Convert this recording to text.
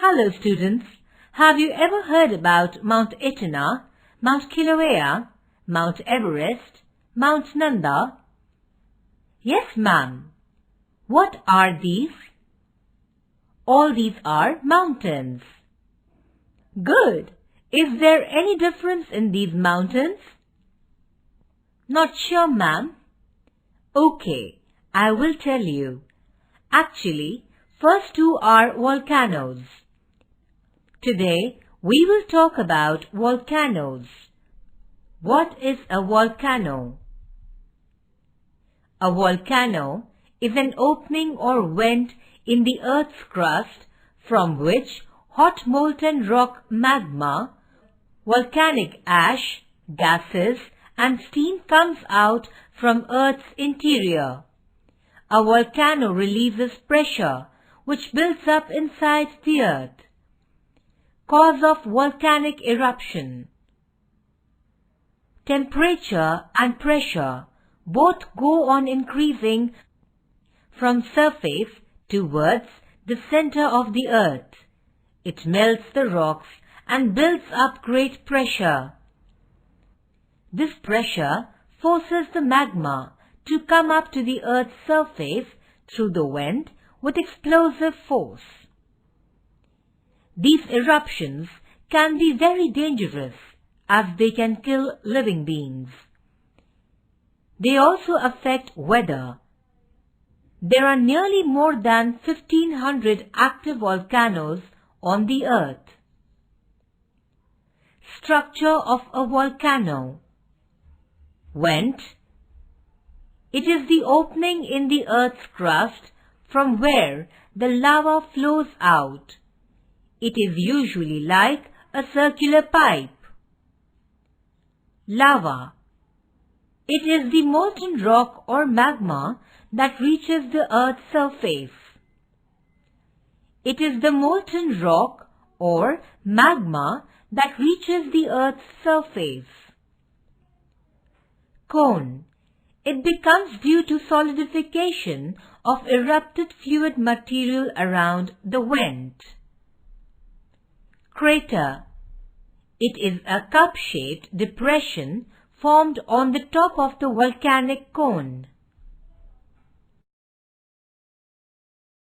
Hello students, have you ever heard about Mount Etna, Mount Kilauea, Mount Everest, Mount Nanda? Yes ma'am. What are these? All these are mountains. Good. Is there any difference in these mountains? Not sure ma'am. Okay, I will tell you. Actually, first two are volcanoes. Today, we will talk about volcanoes. What is a volcano? A volcano is an opening or vent in the Earth's crust from which hot molten rock magma, volcanic ash, gases and steam comes out from Earth's interior. A volcano releases pressure which builds up inside the Earth. Cause of volcanic eruption. Temperature and pressure both go on increasing from surface towards the center of the Earth. It melts the rocks and builds up great pressure. This pressure forces the magma to come up to the Earth's surface through the vent with explosive force. These eruptions can be very dangerous as they can kill living beings. They also affect weather. There are nearly more than 1,500 active volcanoes on the Earth. Structure of a volcano. Vent. It is the opening in the Earth's crust from where the lava flows out. It is usually like a circular pipe. Lava. It is the molten rock or magma that reaches the Earth's surface. It is the molten rock or magma that reaches the Earth's surface. Cone. It becomes due to solidification of erupted fluid material around the vent. Crater. It is a cup-shaped depression formed on the top of the volcanic cone.